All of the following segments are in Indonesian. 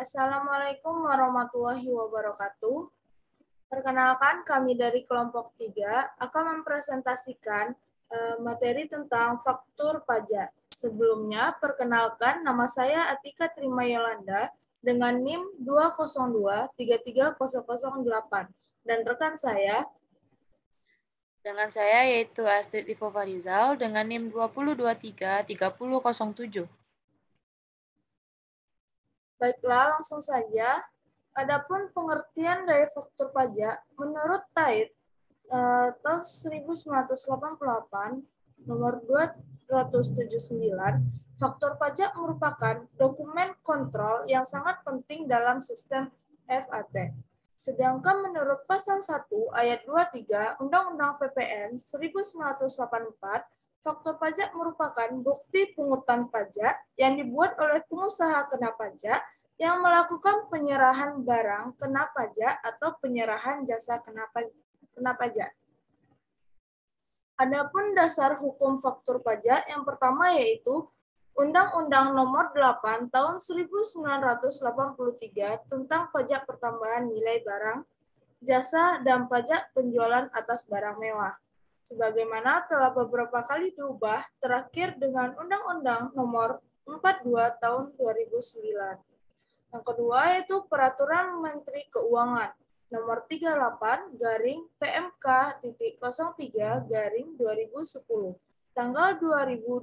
Assalamualaikum warahmatullahi wabarakatuh. Perkenalkan, kami dari kelompok 3 akan mempresentasikan materi tentang faktur pajak. Sebelumnya, perkenalkan nama saya Atika Trima Yolanda dengan NIM 202-33008 dan rekan saya. Dengan saya yaitu Astrid Ivo Farizal dengan NIM 2023-3007. Baiklah, langsung saja. Adapun pengertian dari faktur pajak, menurut Tait tahun 1988, nomor 279, faktur pajak merupakan dokumen kontrol yang sangat penting dalam sistem FAT. Sedangkan menurut pasal 1 ayat 23 Undang-Undang PPN 1984, faktur pajak merupakan bukti pungutan pajak yang dibuat oleh pengusaha kena pajak yang melakukan penyerahan barang kena pajak atau penyerahan jasa kena pajak. Adapun dasar hukum faktur pajak yang pertama yaitu Undang-Undang Nomor 8 Tahun 1983 tentang Pajak Pertambahan Nilai Barang, Jasa, dan Pajak Penjualan atas Barang Mewah. Sebagaimana telah beberapa kali diubah, terakhir dengan Undang-Undang Nomor 42 Tahun 2009. Yang kedua yaitu Peraturan Menteri Keuangan Nomor 38-PMK.03-2010 tanggal 22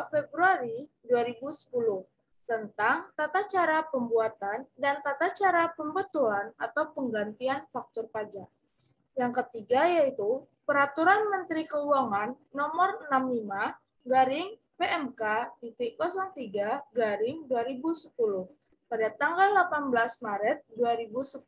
Februari 2010 tentang tata cara pembuatan dan tata cara pembetulan atau penggantian faktur pajak. Yang ketiga yaitu Peraturan Menteri Keuangan Nomor 65-PMK.03-2010 pada tanggal 18 Maret 2010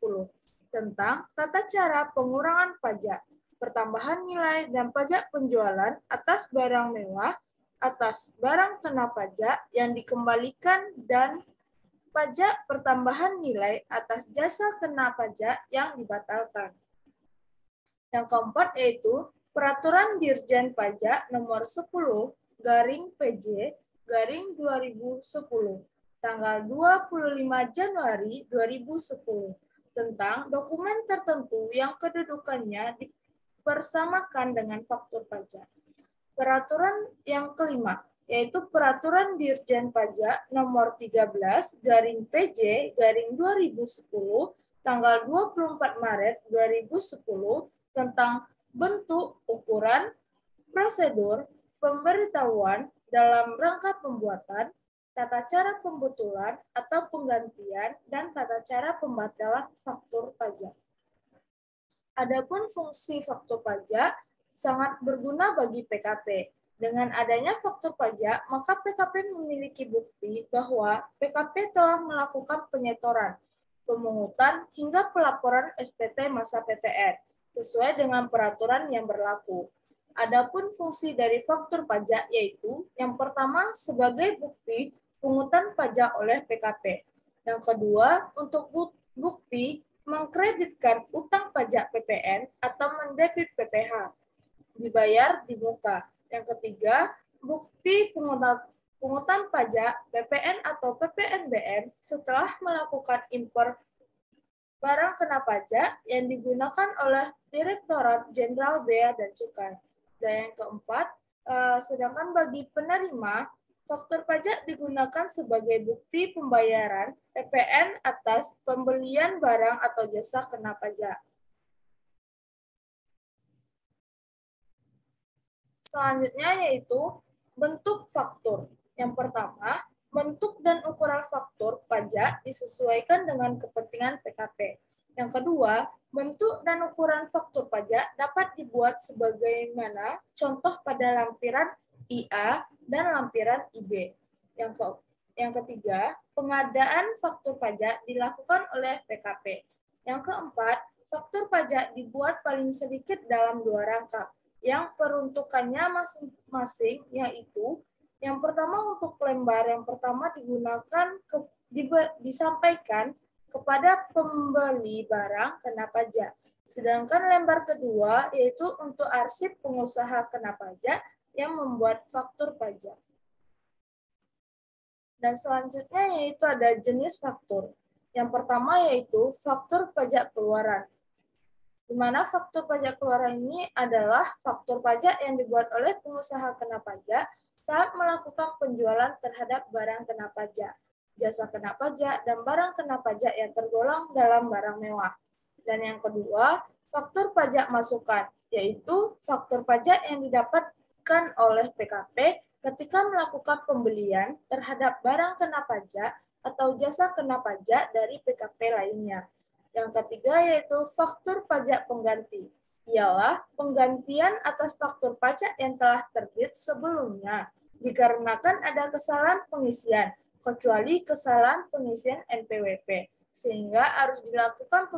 tentang tata cara pengurangan pajak, pertambahan nilai dan pajak penjualan atas barang mewah, atas barang kena pajak yang dikembalikan dan pajak pertambahan nilai atas jasa kena pajak yang dibatalkan. Yang keempat yaitu Peraturan Dirjen Pajak Nomor 10-PJ-2010 tanggal 25 Januari 2010 tentang dokumen tertentu yang kedudukannya dipersamakan dengan faktur pajak. Peraturan yang kelima yaitu Peraturan Dirjen Pajak Nomor 13-PJ-2010 tanggal 24 Maret 2010 tentang bentuk, ukuran, prosedur, pemberitahuan dalam rangka pembuatan, tata cara pembetulan atau penggantian, dan tata cara pembatalan faktur pajak. Adapun fungsi faktur pajak sangat berguna bagi PKP. Dengan adanya faktur pajak, maka PKP memiliki bukti bahwa PKP telah melakukan penyetoran, pemungutan, hingga pelaporan SPT masa PPN sesuai dengan peraturan yang berlaku. Adapun fungsi dari faktur pajak yaitu yang pertama sebagai bukti pungutan pajak oleh PKP. Yang kedua, untuk bukti mengkreditkan utang pajak PPN atau mendebit PPh dibayar di muka. Yang ketiga, bukti pungutan pajak PPN atau PPNBM setelah melakukan impor barang kena pajak yang digunakan oleh Direktorat Jenderal Bea dan Cukai. Dan yang keempat, sedangkan bagi penerima, faktur pajak digunakan sebagai bukti pembayaran PPN atas pembelian barang atau jasa kena pajak. Selanjutnya yaitu bentuk faktur. Yang pertama, bentuk dan ukuran faktur pajak disesuaikan dengan kepentingan PKP. Yang kedua, bentuk dan ukuran faktur pajak dapat dibuat sebagaimana contoh pada lampiran IA dan lampiran IB. Yang ketiga, pengadaan faktur pajak dilakukan oleh PKP. Yang keempat, faktur pajak dibuat paling sedikit dalam 2 rangkap yang peruntukannya masing-masing, yaitu yang pertama untuk lembar yang pertama disampaikan kepada pembeli barang kena pajak. Sedangkan lembar kedua yaitu untuk arsip pengusaha kena pajak yang membuat faktur pajak. Dan selanjutnya yaitu ada jenis faktur. Yang pertama yaitu faktur pajak keluaran. Di mana faktur pajak keluaran ini adalah faktur pajak yang dibuat oleh pengusaha kena pajak saat melakukan penjualan terhadap barang kena pajak, jasa kena pajak, dan barang kena pajak yang tergolong dalam barang mewah. Dan yang kedua, faktur pajak masukan, yaitu faktur pajak yang didapatkan oleh PKP ketika melakukan pembelian terhadap barang kena pajak atau jasa kena pajak dari PKP lainnya. Yang ketiga yaitu faktur pajak pengganti. Ialah penggantian atas faktur pajak yang telah terbit sebelumnya dikarenakan ada kesalahan pengisian, kecuali kesalahan pengisian NPWP, sehingga harus dilakukan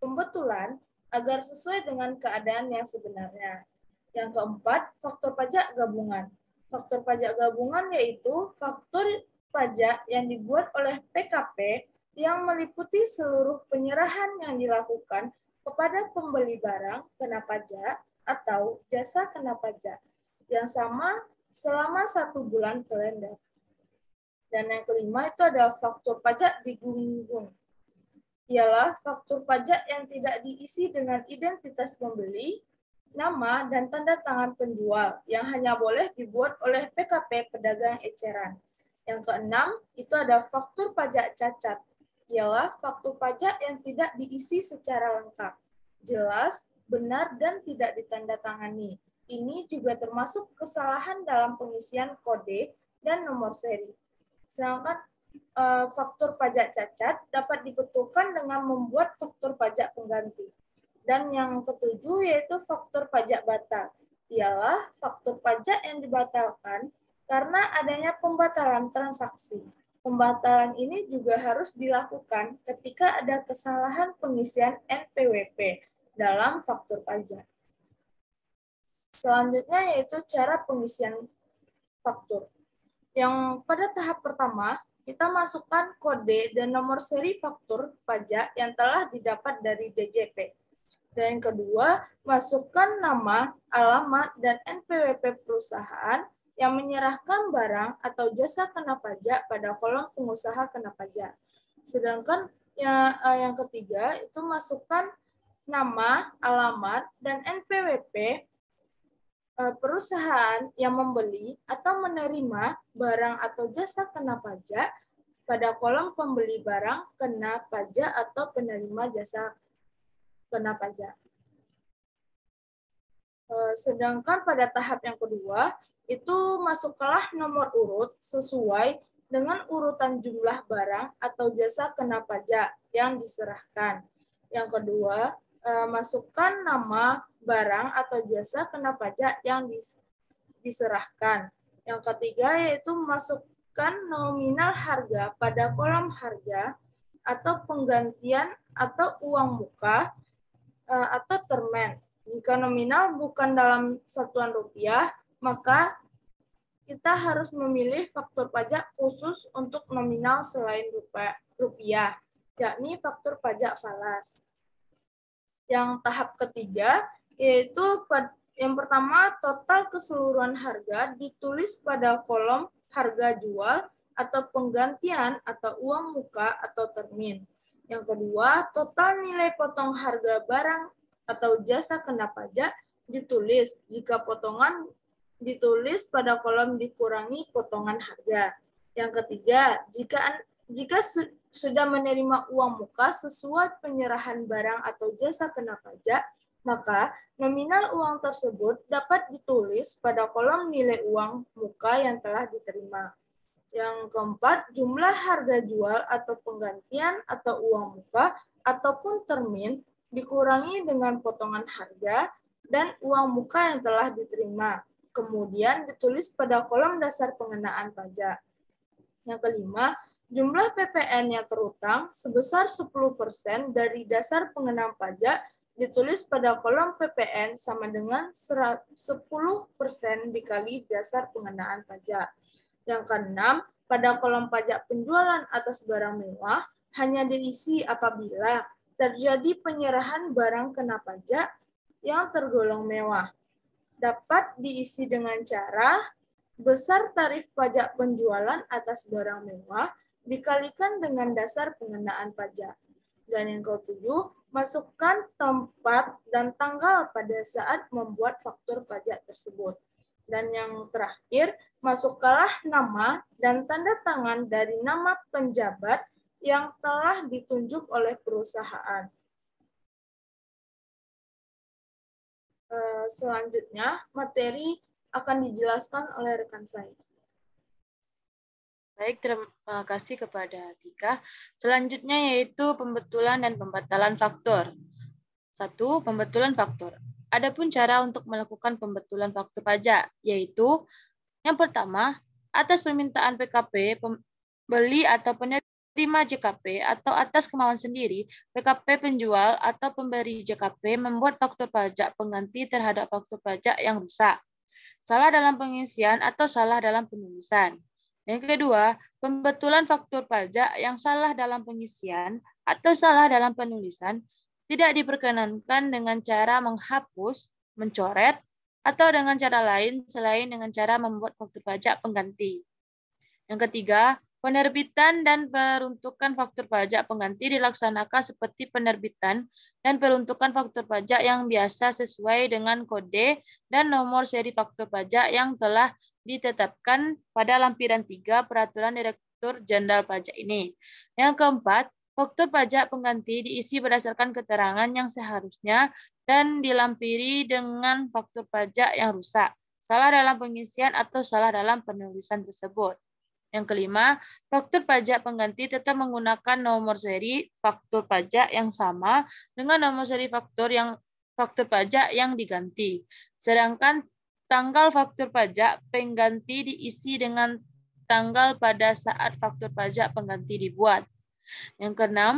pembetulan agar sesuai dengan keadaan yang sebenarnya. Yang keempat, faktur pajak gabungan. Faktur pajak gabungan yaitu faktur pajak yang dibuat oleh PKP yang meliputi seluruh penyerahan yang dilakukan kepada pembeli barang kena pajak atau jasa kena pajak yang sama selama 1 bulan kalender. Dan yang kelima itu ada faktur pajak digunggung. Ialah faktur pajak yang tidak diisi dengan identitas pembeli, nama, dan tanda tangan penjual yang hanya boleh dibuat oleh PKP pedagang eceran. Yang keenam, itu ada faktur pajak cacat. Ialah faktur pajak yang tidak diisi secara lengkap, jelas, benar, dan tidak ditandatangani. Ini juga termasuk kesalahan dalam pengisian kode dan nomor seri. Sedangkan faktur pajak cacat dapat dibetulkan dengan membuat faktur pajak pengganti. Dan yang ketujuh yaitu faktur pajak batal. Ialah faktur pajak yang dibatalkan karena adanya pembatalan transaksi. Pembatalan ini juga harus dilakukan ketika ada kesalahan pengisian NPWP dalam faktur pajak. Selanjutnya yaitu cara pengisian faktur. Yang pada tahap pertama, kita masukkan kode dan nomor seri faktur pajak yang telah didapat dari DJP. Dan yang kedua, masukkan nama, alamat, dan NPWP perusahaan yang menyerahkan barang atau jasa kena pajak pada kolom pengusaha kena pajak. Sedangkan yang ketiga, itu masukkan nama, alamat, dan NPWP perusahaan yang membeli atau menerima barang atau jasa kena pajak pada kolom pembeli barang kena pajak atau penerima jasa kena pajak. Sedangkan pada tahap yang kedua, itu masukkanlah nomor urut sesuai dengan urutan jumlah barang atau jasa kena pajak yang diserahkan. Yang kedua, masukkan nama barang atau jasa kena pajak yang diserahkan. Yang ketiga, yaitu masukkan nominal harga pada kolom harga atau penggantian atau uang muka atau termen. Jika nominal bukan dalam satuan rupiah, maka kita harus memilih faktur pajak khusus untuk nominal selain rupiah, yakni faktur pajak falas. Yang tahap ketiga, yaitu yang pertama, total keseluruhan harga ditulis pada kolom harga jual atau penggantian atau uang muka atau termin. Yang kedua, total nilai potong harga barang atau jasa kena pajak ditulis jika potongan ditulis pada kolom dikurangi potongan harga. Yang ketiga, jika sudah menerima uang muka sesuai penyerahan barang atau jasa kena pajak, maka nominal uang tersebut dapat ditulis pada kolom nilai uang muka yang telah diterima. Yang keempat, jumlah harga jual atau penggantian atau uang muka ataupun termin dikurangi dengan potongan harga dan uang muka yang telah diterima. Kemudian ditulis pada kolom dasar pengenaan pajak. Yang kelima, jumlah PPN yang terutang sebesar 10% dari dasar pengenaan pajak ditulis pada kolom PPN sama dengan 10% dikali dasar pengenaan pajak. Yang keenam, pada kolom pajak penjualan atas barang mewah hanya diisi apabila terjadi penyerahan barang kena pajak yang tergolong mewah. Dapat diisi dengan cara Besar tarif pajak penjualan atas barang mewah dikalikan dengan dasar pengenaan pajak. Dan yang ketujuh, masukkan tempat dan tanggal pada saat membuat faktur pajak tersebut. Dan yang terakhir, masukkanlah nama dan tanda tangan dari nama penjabat yang telah ditunjuk oleh perusahaan. Selanjutnya, materi akan dijelaskan oleh rekan saya. Baik, terima kasih kepada Tika. Selanjutnya yaitu pembetulan dan pembatalan faktur. 1. Pembetulan faktur. Adapun cara untuk melakukan pembetulan faktur pajak, yaitu yang pertama, atas permintaan PKP, pembeli atau penerima JKP atau atas kemauan sendiri, PKP penjual atau pemberi JKP membuat faktur pajak pengganti terhadap faktur pajak yang rusak, salah dalam pengisian atau salah dalam penulisan. Yang kedua, pembetulan faktur pajak yang salah dalam pengisian atau salah dalam penulisan tidak diperkenankan dengan cara menghapus, mencoret, atau dengan cara lain selain dengan cara membuat faktur pajak pengganti. Yang ketiga, penerbitan dan peruntukan faktur pajak pengganti dilaksanakan seperti penerbitan dan peruntukan faktur pajak yang biasa sesuai dengan kode dan nomor seri faktur pajak yang telah ditetapkan pada lampiran 3 Peraturan Direktur Jenderal Pajak ini. Yang keempat, faktur pajak pengganti diisi berdasarkan keterangan yang seharusnya dan dilampiri dengan faktur pajak yang rusak, salah dalam pengisian atau salah dalam penulisan tersebut. Yang kelima, faktur pajak pengganti tetap menggunakan nomor seri faktur pajak yang sama dengan nomor seri faktur pajak yang diganti. Sedangkan tanggal faktur pajak pengganti diisi dengan tanggal pada saat faktur pajak pengganti dibuat. Yang keenam,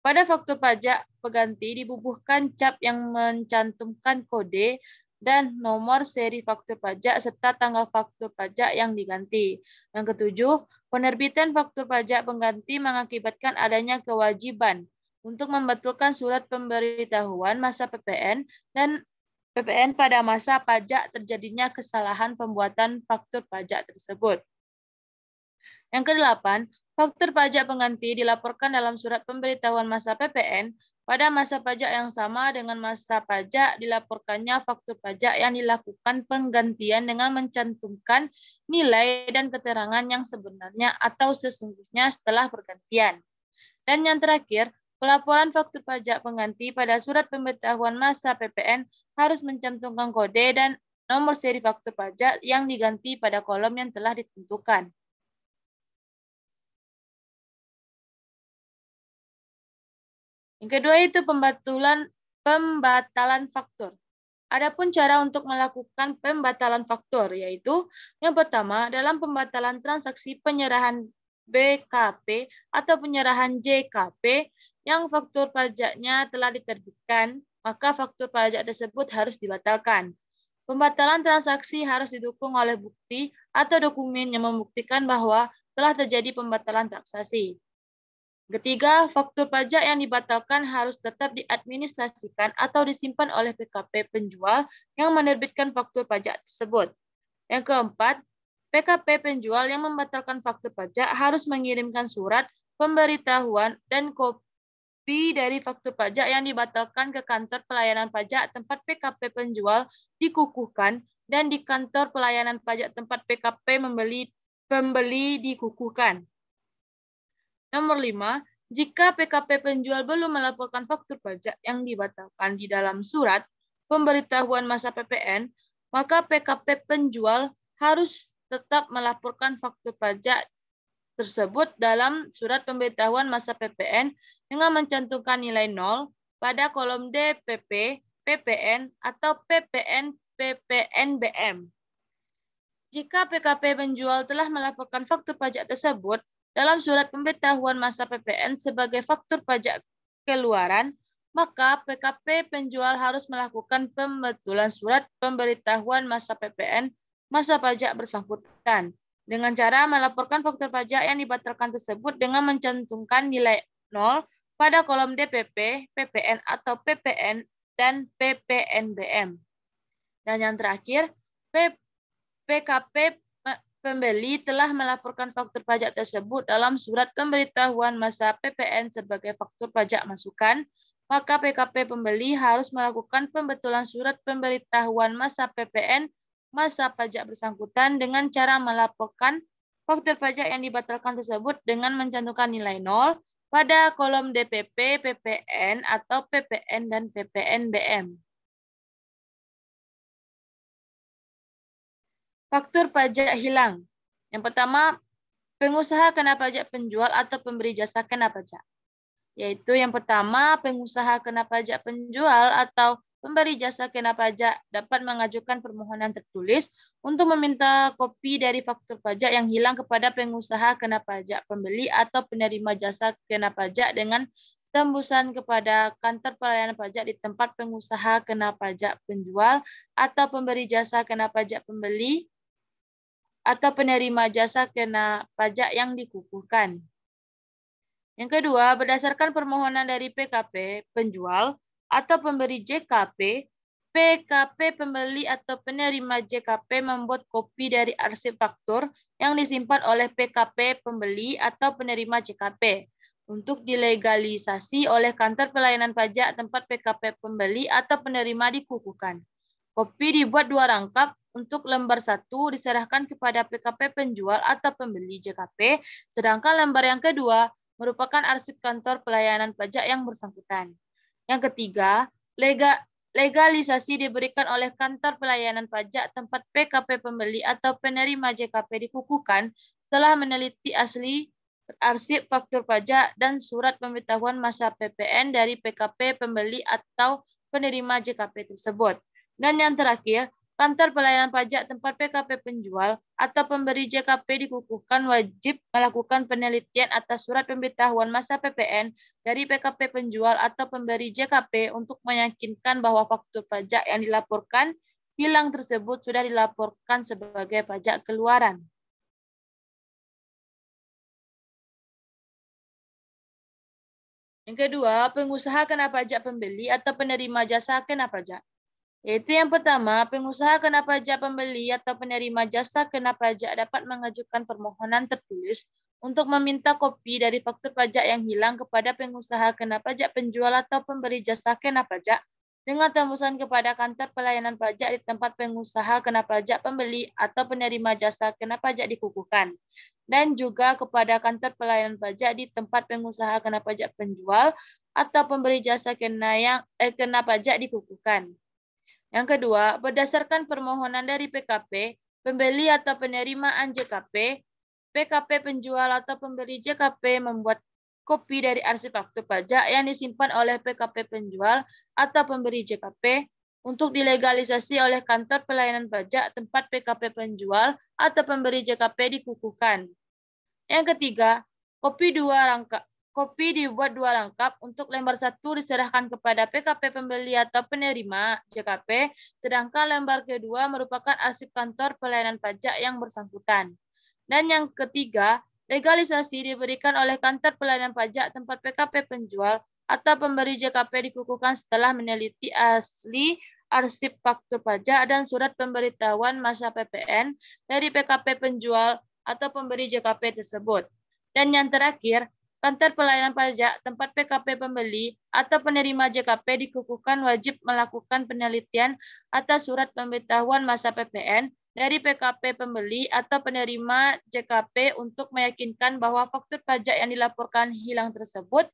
pada faktur pajak pengganti dibubuhkan cap yang mencantumkan kode dan nomor seri faktur pajak serta tanggal faktur pajak yang diganti. Yang ketujuh, penerbitan faktur pajak pengganti mengakibatkan adanya kewajiban untuk membetulkan surat pemberitahuan masa PPN dan PPN pada masa pajak terjadinya kesalahan pembuatan faktur pajak tersebut. Yang kedelapan, faktur pajak pengganti dilaporkan dalam surat pemberitahuan masa PPN pada masa pajak yang sama dengan masa pajak dilaporkannya faktur pajak yang dilakukan penggantian dengan mencantumkan nilai dan keterangan yang sebenarnya atau sesungguhnya setelah pergantian. Dan yang terakhir, pelaporan faktur pajak pengganti pada surat pemberitahuan masa PPN harus mencantumkan kode dan nomor seri faktur pajak yang diganti pada kolom yang telah ditentukan. Yang kedua itu pembatalan faktur. Adapun cara untuk melakukan pembatalan faktur, yaitu yang pertama, dalam pembatalan transaksi penyerahan BKP atau penyerahan JKP yang faktur pajaknya telah diterbitkan, maka faktur pajak tersebut harus dibatalkan. Pembatalan transaksi harus didukung oleh bukti atau dokumen yang membuktikan bahwa telah terjadi pembatalan transaksi. Ketiga, faktur pajak yang dibatalkan harus tetap diadministrasikan atau disimpan oleh PKP penjual yang menerbitkan faktur pajak tersebut. Yang keempat, PKP penjual yang membatalkan faktur pajak harus mengirimkan surat pemberitahuan dan kopi dari faktur pajak yang dibatalkan ke kantor pelayanan pajak tempat PKP penjual dikukuhkan dan di kantor pelayanan pajak tempat PKP pembeli dikukuhkan. Nomor 5, jika PKP penjual belum melaporkan faktur pajak yang dibatalkan di dalam surat pemberitahuan masa PPN, maka PKP penjual harus tetap melaporkan faktur pajak tersebut dalam surat pemberitahuan masa PPN dengan mencantumkan nilai 0 pada kolom DPP, PPN, atau PPN, PPNBM. Jika PKP penjual telah melaporkan faktur pajak tersebut dalam surat pemberitahuan masa PPN sebagai faktur pajak keluaran, maka PKP penjual harus melakukan pembetulan surat pemberitahuan masa PPN masa pajak bersangkutan dengan cara melaporkan faktur pajak yang dibatalkan tersebut dengan mencantumkan nilai 0 pada kolom DPP, PPN atau PPN dan PPNBM. Dan yang terakhir, PKP pembeli telah melaporkan faktur pajak tersebut dalam surat pemberitahuan masa PPN sebagai faktur pajak masukan, maka PKP pembeli harus melakukan pembetulan surat pemberitahuan masa PPN masa pajak bersangkutan dengan cara melaporkan faktur pajak yang dibatalkan tersebut dengan mencantumkan nilai 0 pada kolom DPP, PPN, atau PPN dan PPNBM. Faktur pajak hilang. Yang pertama, pengusaha kena pajak penjual atau pemberi jasa kena pajak. Yaitu yang pertama, pengusaha kena pajak penjual atau pemberi jasa kena pajak dapat mengajukan permohonan tertulis untuk meminta kopi dari faktur pajak yang hilang kepada pengusaha kena pajak pembeli atau penerima jasa kena pajak dengan tembusan kepada kantor pelayanan pajak di tempat pengusaha kena pajak penjual atau pemberi jasa kena pajak pembeli atau penerima jasa kena pajak yang dikukuhkan. Yang kedua, berdasarkan permohonan dari PKP penjual atau pemberi JKP, PKP pembeli atau penerima JKP membuat kopi dari arsip faktur yang disimpan oleh PKP pembeli atau penerima JKP untuk dilegalisasi oleh kantor pelayanan pajak tempat PKP pembeli atau penerima dikukuhkan. Kopi dibuat 2 rangkap. Untuk lembar 1 diserahkan kepada PKP penjual atau pembeli JKP, sedangkan lembar yang kedua merupakan arsip kantor pelayanan pajak yang bersangkutan. Yang ketiga, legalisasi diberikan oleh kantor pelayanan pajak tempat PKP pembeli atau penerima JKP dikukuhkan setelah meneliti asli arsip faktur pajak dan surat pemberitahuan masa PPN dari PKP pembeli atau penerima JKP tersebut. Dan yang terakhir, kantor pelayanan pajak tempat PKP penjual atau pemberi JKP dikukuhkan wajib melakukan penelitian atas surat pemberitahuan masa PPN dari PKP penjual atau pemberi JKP untuk meyakinkan bahwa faktur pajak yang dilaporkan hilang tersebut sudah dilaporkan sebagai pajak keluaran. Yang kedua, pengusaha kena pajak pembeli atau penerima jasa kena pajak. Yaitu yang pertama, pengusaha kena pajak pembeli atau penerima jasa kena pajak dapat mengajukan permohonan tertulis untuk meminta kopi dari faktur pajak yang hilang kepada pengusaha kena pajak penjual atau pemberi jasa kena pajak dengan tembusan kepada kantor pelayanan pajak di tempat pengusaha kena pajak pembeli atau penerima jasa kena pajak dikukuhkan, dan juga kepada kantor pelayanan pajak di tempat pengusaha kena pajak penjual atau pemberi jasa kena pajak dikukuhkan. Yang kedua, berdasarkan permohonan dari PKP, pembeli atau penerimaan JKP, PKP penjual atau pemberi JKP membuat kopi dari arsip faktur pajak yang disimpan oleh PKP penjual atau pemberi JKP untuk dilegalisasi oleh kantor pelayanan pajak tempat PKP penjual atau pemberi JKP dikukuhkan. Yang ketiga, kopi dibuat 2 rangkap. Untuk lembar 1 diserahkan kepada PKP pembeli atau penerima JKP, sedangkan lembar kedua merupakan arsip kantor pelayanan pajak yang bersangkutan. Dan yang ketiga, legalisasi diberikan oleh kantor pelayanan pajak tempat PKP penjual atau pemberi JKP dikukuhkan setelah meneliti asli arsip faktur pajak dan surat pemberitahuan masa PPN dari PKP penjual atau pemberi JKP tersebut. Dan yang terakhir, kantor pelayanan pajak tempat PKP pembeli atau penerima JKP dikukuhkan wajib melakukan penelitian atas surat pemberitahuan masa PPN dari PKP pembeli atau penerima JKP untuk meyakinkan bahwa faktur pajak yang dilaporkan hilang tersebut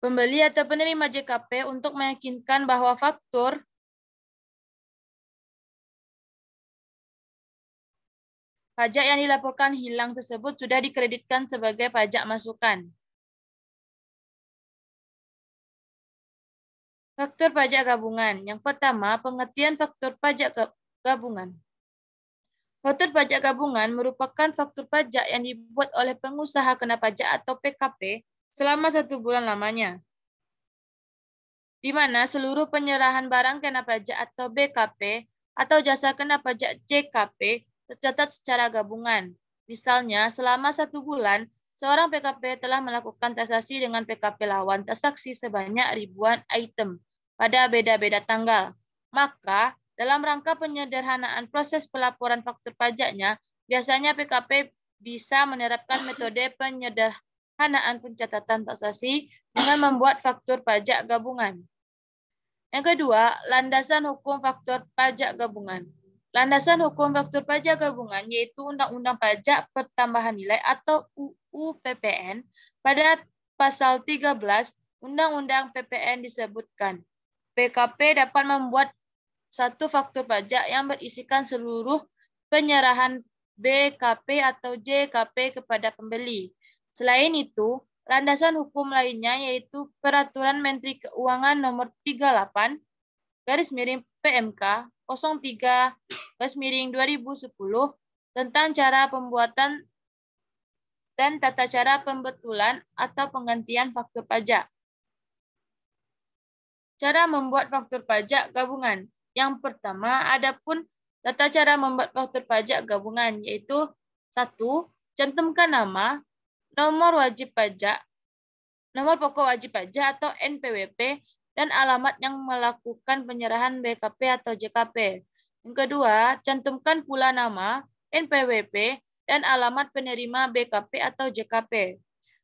pembeli atau penerima JKP untuk meyakinkan bahwa faktur pajak yang dilaporkan hilang tersebut sudah dikreditkan sebagai pajak masukan. Faktur pajak gabungan. Yang pertama, pengertian faktur pajak gabungan. Faktur pajak gabungan merupakan faktur pajak yang dibuat oleh pengusaha kena pajak atau PKP selama 1 bulan lamanya, di mana seluruh penyerahan barang kena pajak atau BKP atau jasa kena pajak JKP tercatat secara gabungan. Misalnya, selama 1 bulan, seorang PKP telah melakukan transaksi dengan PKP lawan transaksi sebanyak ribuan item pada beda-beda tanggal. Maka, dalam rangka penyederhanaan proses pelaporan faktur pajaknya, biasanya PKP bisa menerapkan metode penyederhanaan pencatatan transaksi dengan membuat faktur pajak gabungan. Yang kedua, landasan hukum faktur pajak gabungan. Landasan hukum faktur pajak gabungan yaitu Undang-Undang Pajak Pertambahan Nilai atau UU PPN. Pada pasal 13 Undang-Undang PPN disebutkan, PKP dapat membuat satu faktur pajak yang berisikan seluruh penyerahan BKP atau JKP kepada pembeli. Selain itu, landasan hukum lainnya yaitu Peraturan Menteri Keuangan Nomor 38 PMK 03 2010 tentang cara pembuatan dan tata cara pembetulan atau penggantian faktur pajak. Cara membuat faktur pajak gabungan. Yang pertama, adapun tata cara membuat faktur pajak gabungan, yaitu 1. Cantumkan nama, nomor wajib pajak, nomor pokok wajib pajak atau NPWP, dan alamat yang melakukan penyerahan BKP atau JKP. Yang kedua, cantumkan pula nama, NPWP, dan alamat penerima BKP atau JKP.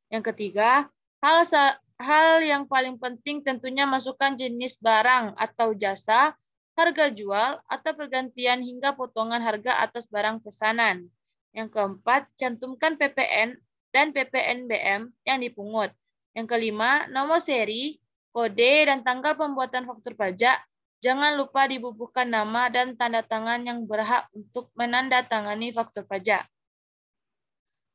Yang ketiga, hal yang paling penting tentunya masukkan jenis barang atau jasa, harga jual, atau pergantian hingga potongan harga atas barang pesanan. Yang keempat, cantumkan PPN dan PPNBM yang dipungut. Yang kelima, nomor seri, kode, dan tanggal pembuatan faktur pajak. Jangan lupa dibubuhkan nama dan tanda tangan yang berhak untuk menandatangani faktur pajak.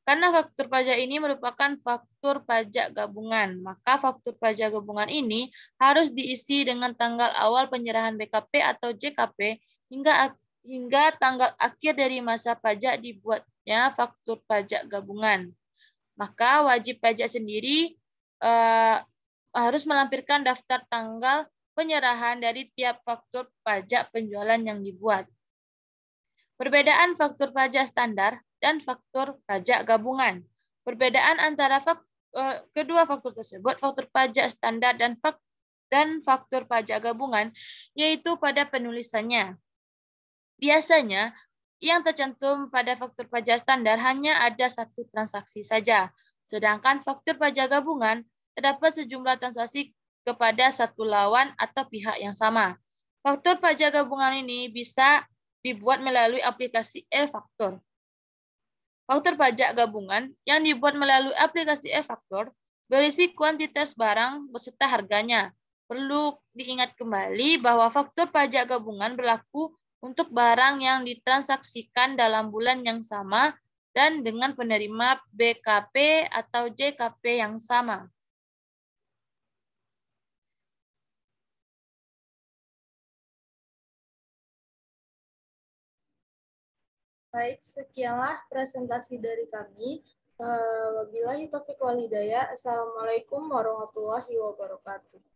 Karena faktur pajak ini merupakan faktur pajak gabungan, maka faktur pajak gabungan ini harus diisi dengan tanggal awal penyerahan BKP atau JKP hingga tanggal akhir dari masa pajak dibuatnya faktur pajak gabungan. Maka wajib pajak sendiri harus melampirkan daftar tanggal penyerahan dari tiap faktur pajak penjualan yang dibuat. Perbedaan faktur pajak standar dan faktur pajak gabungan. Perbedaan antara kedua faktur tersebut, faktur pajak standar dan faktur pajak gabungan, yaitu pada penulisannya. Biasanya, yang tercantum pada faktur pajak standar hanya ada satu transaksi saja, sedangkan faktur pajak gabungan terdapat sejumlah transaksi kepada satu lawan atau pihak yang sama. Faktur pajak gabungan ini bisa dibuat melalui aplikasi e-faktur. Faktur pajak gabungan yang dibuat melalui aplikasi e-faktur berisi kuantitas barang beserta harganya. Perlu diingat kembali bahwa faktur pajak gabungan berlaku untuk barang yang ditransaksikan dalam bulan yang sama dan dengan penerima BKP atau JKP yang sama. Baik, sekianlah presentasi dari kami. Wabillahi taufiq wal hidayah. Assalamualaikum warahmatullahi wabarakatuh.